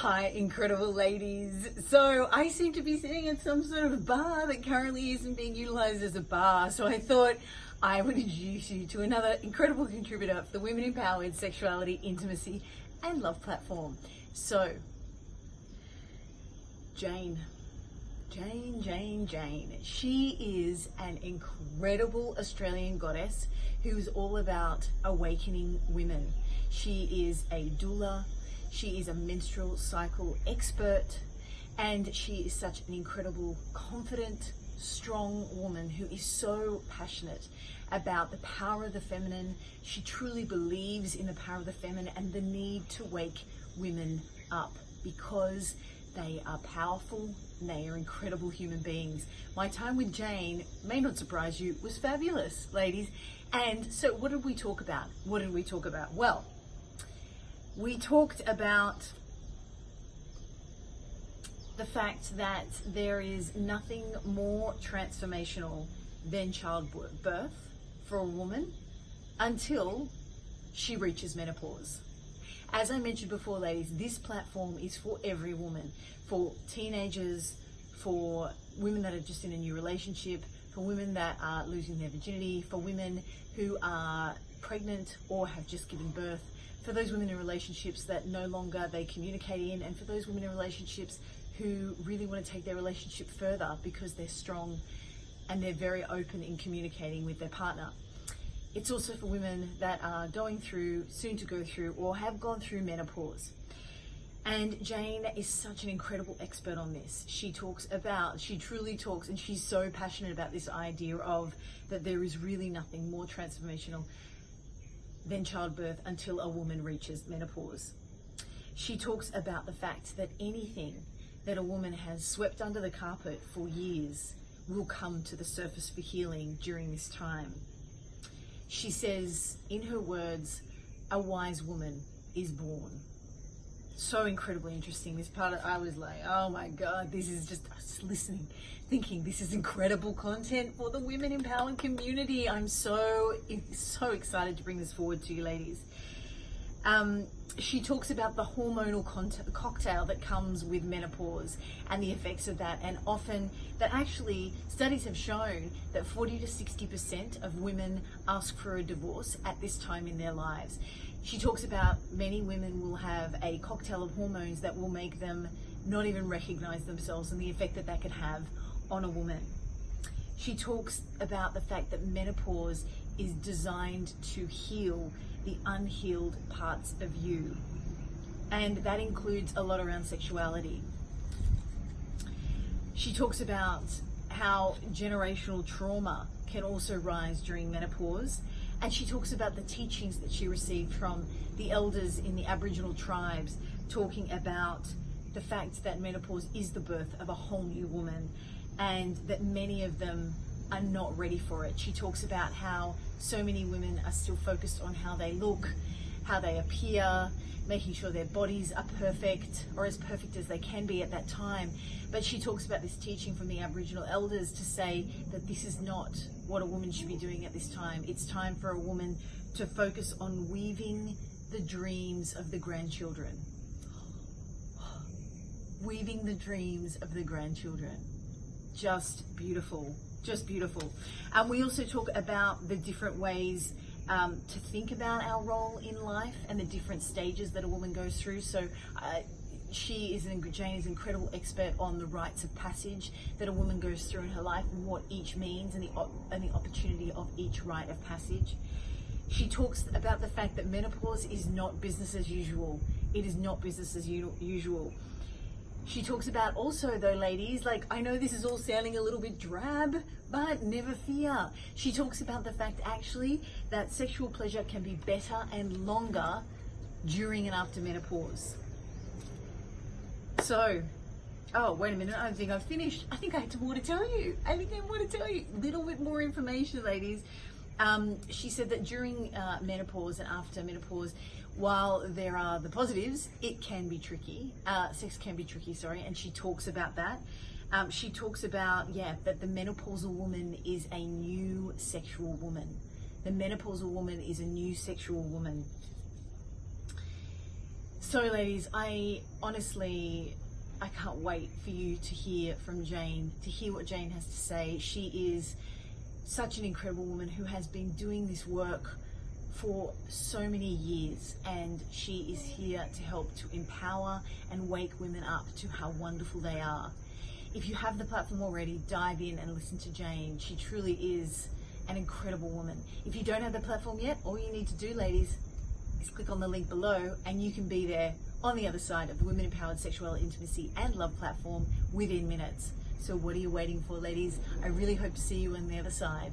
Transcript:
Hi, incredible ladies. So I seem to be sitting at some sort of bar that currently isn't being utilized as a bar. So I thought I would introduce you to another incredible contributor for the Women Empowered Sexuality, Intimacy and Love platform. So, Jane. She is an incredible Australian goddess who's all about awakening women. She is a doula. She is a menstrual cycle expert, and she is such an incredible, confident, strong woman who is so passionate about the power of the feminine. She truly believes in the power of the feminine and the need to wake women up because they are powerful and they are incredible human beings. My time with Jane, may not surprise you, was fabulous, ladies. And so what did we talk about? Well, we talked about the fact that there is nothing more transformational than childbirth for a woman until she reaches menopause. As I mentioned before, ladies, this platform is for every woman, for teenagers, for women that are just in a new relationship, for women that are losing their virginity, for women who are pregnant or have just given birth, for those women in relationships that no longer they communicate in, and for those women in relationships who really want to take their relationship further because they're strong and they're very open in communicating with their partner. It's also for women that are going through, soon to go through, or have gone through menopause. And Jane is such an incredible expert on this. She truly talks, and she's so passionate about this idea of that there is really nothing more transformational than childbirth until a woman reaches menopause. She talks about the fact that anything that a woman has swept under the carpet for years will come to the surface for healing during this time. She says, in her words, a wise woman is born. So incredibly interesting. This part, I was like, oh my God, this is just us listening, thinking this is incredible content for the women empowered community. I'm so excited to bring this forward to you, ladies. She talks about the hormonal cocktail that comes with menopause and the effects of that, and often that actually studies have shown that 40 to 60% of women ask for a divorce at this time in their lives. She talks about many women will have a cocktail of hormones that will make them not even recognize themselves and the effect that that can have on a woman. She talks about the fact that menopause is designed to heal the unhealed parts of you, and that includes a lot around sexuality. She talks about how generational trauma can also rise during menopause, and she talks about the teachings that she received from the elders in the Aboriginal tribes, talking about the fact that menopause is the birth of a whole new woman and that many of them are not ready for it. She talks about how so many women are still focused on how they look, how they appear, making sure their bodies are perfect or as perfect as they can be at that time. But she talks about this teaching from the Aboriginal elders to say that this is not what a woman should be doing at this time. It's time for a woman to focus on weaving the dreams of the grandchildren. Weaving the dreams of the grandchildren. Just beautiful. Just beautiful. And we also talk about the different ways to think about our role in life and the different stages that a woman goes through. So Jane is an incredible expert on the rites of passage that a woman goes through in her life and what each means and the opportunity of each rite of passage. She talks about the fact that menopause is not business as usual. It is not business as usual. She talks about also, though, ladies, like, I know this is all sounding a little bit drab, but never fear. She talks about the fact actually that sexual pleasure can be better and longer during and after menopause. So, oh, wait a minute, I don't think I've finished. I think I had more to tell you. A little bit more information, ladies. She said that during menopause and after menopause, while there are the positives, it can be tricky. Sex can be tricky, and she talks about that. She talks about, that the menopausal woman is a new sexual woman. The menopausal woman is a new sexual woman. So ladies, I can't wait for you to hear from Jane, to hear what Jane has to say. She is such an incredible woman who has been doing this work for so many years, and she is here to help to empower and wake women up to how wonderful they are. If you have the platform already, dive in and listen to Jane. She truly is an incredible woman. If you don't have the platform yet, all you need to do, ladies, is click on the link below and you can be there on the other side of the Women Empowered Sexuality, Intimacy and Love platform within minutes. So what are you waiting for, ladies? I really hope to see you on the other side.